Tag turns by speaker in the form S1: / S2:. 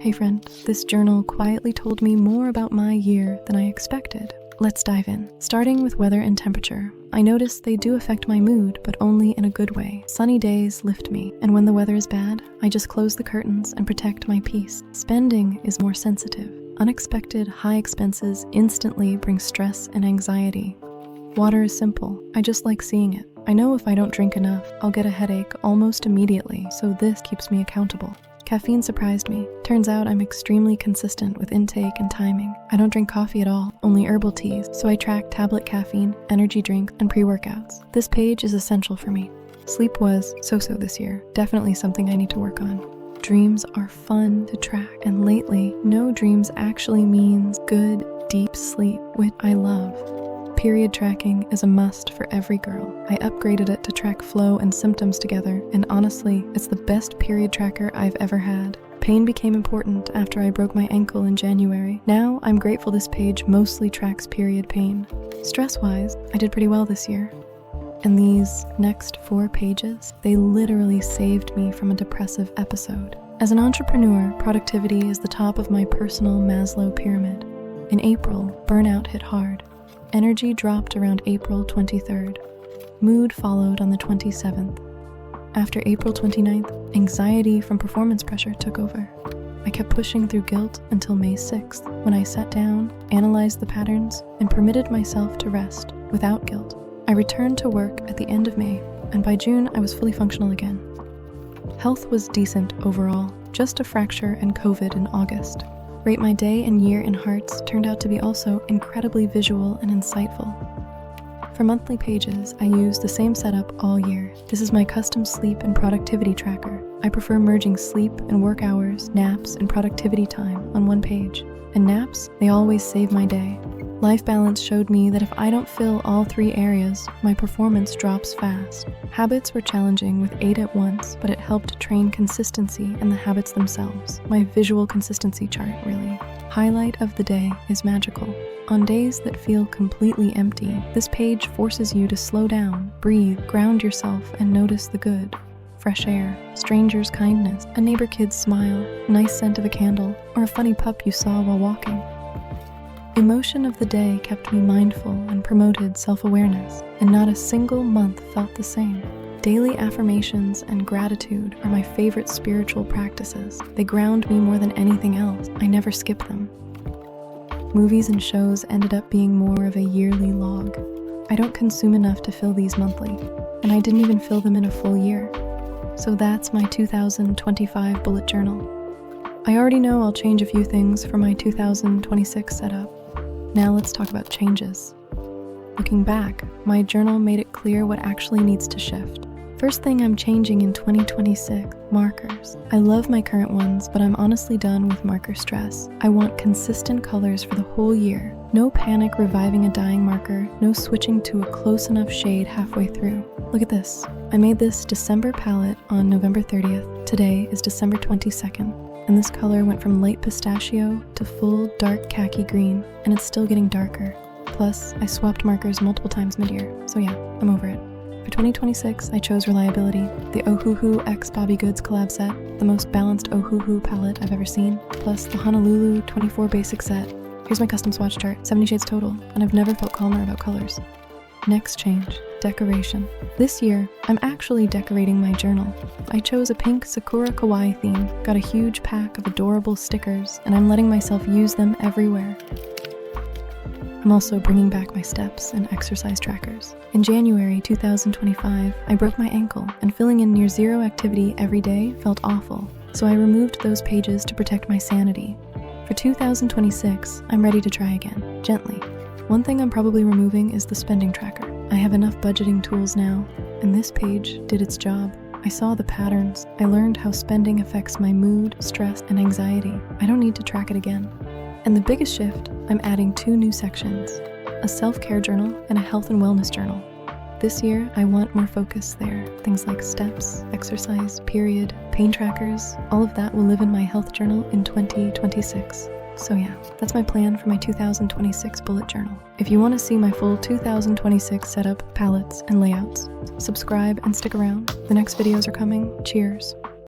S1: Hey friend, this journal quietly told me more about my year than I expected. Let's dive in. Starting with weather and temperature, I noticed they do affect my mood, but only in a good way. Sunny days lift me, and when the weather is bad, I just close the curtains and protect my peace. Spending is more sensitive. Unexpected high expenses instantly bring stress and anxiety. Water is simple. I just like seeing it. I know if I don't drink enough, I'll get a headache almost immediately, so this keeps me accountable. Caffeine surprised me. Turns out I'm extremely consistent with intake and timing. I don't drink coffee at all, only herbal teas, so I track tablet caffeine, energy drinks, and pre-workouts. This page is essential for me. Sleep was so-so this year. Definitely something I need to work on. Dreams are fun to track, and lately, no dreams actually means good, deep sleep, which I love. Period tracking is a must for every girl. I upgraded it to track flow and symptoms together, and honestly, it's the best period tracker I've ever had. Pain became important after I broke my ankle in January. Now, I'm grateful this page mostly tracks period pain. Stress-wise, I did pretty well this year. And these next 4 pages, they literally saved me from a depressive episode. As an entrepreneur, productivity is the top of my personal Maslow pyramid. In April, burnout hit hard. Energy dropped around April 23rd. Mood followed on the 27th. After April 29th, anxiety from performance pressure took over. I kept pushing through guilt until May 6th, when I sat down, analyzed the patterns, and permitted myself to rest without guilt. I returned to work at the end of May, and by June I was fully functional again. Health was decent overall, just a fracture and COVID in August. Rate my day and year in hearts turned out to be also incredibly visual and insightful. For monthly pages, I use the same setup all year. This is my custom sleep and productivity tracker. I prefer merging sleep and work hours, naps, and productivity time on one page. And naps, they always save my day. Life balance showed me that if I don't fill all 3 areas, my performance drops fast. Habits were challenging with 8 at once, but it helped train consistency and the habits themselves. My visual consistency chart, really. Highlight of the day is magical. On days that feel completely empty, this page forces you to slow down, breathe, ground yourself, and notice the good. Fresh air, strangers' kindness, a neighbor kid's smile, nice scent of a candle, or a funny pup you saw while walking. Emotion of the day kept me mindful and promoted self-awareness, and not a single month felt the same. Daily affirmations and gratitude are my favorite spiritual practices. They ground me more than anything else. I never skip them. Movies and shows ended up being more of a yearly log. I don't consume enough to fill these monthly, and I didn't even fill them in a full year. So that's my 2025 bullet journal. I already know I'll change a few things for my 2026 setup. Now let's talk about changes. Looking back, my journal made it clear what actually needs to shift. First thing I'm changing in 2026, markers. I love my current ones, but I'm honestly done with marker stress. I want consistent colors for the whole year. No panic reviving a dying marker, no switching to a close enough shade halfway through. Look at this. I made this December palette on November 30th. Today is December 22nd. And this color went from light pistachio to full dark khaki green, and it's still getting darker. Plus, I swapped markers multiple times mid-year, so yeah, I'm over it. For 2026, I chose reliability, the Ohuhu x Bobby Goods collab set, the most balanced Ohuhu palette I've ever seen, plus the Honolulu 24 basic set. Here's my custom swatch chart, 70 shades total, and I've never felt calmer about colors. Next change, decoration. This year, I'm actually decorating my journal. I chose a pink Sakura Kawaii theme, got a huge pack of adorable stickers, and I'm letting myself use them everywhere. I'm also bringing back my steps and exercise trackers. In January 2025, I broke my ankle, and filling in near zero activity every day felt awful, so I removed those pages to protect my sanity. For 2026, I'm ready to try again, gently. One thing I'm probably removing is the spending tracker. I have enough budgeting tools now, and this page did its job. I saw the patterns. I learned how spending affects my mood, stress, and anxiety. I don't need to track it again. And the biggest shift, I'm adding 2 new sections, a self-care journal and a health and wellness journal. This year, I want more focus there. Things like steps, exercise, period, pain trackers, all of that will live in my health journal in 2026. So yeah, that's my plan for my 2026 bullet journal. If you want to see my full 2026 setup, palettes, and layouts, subscribe and stick around. The next videos are coming. Cheers.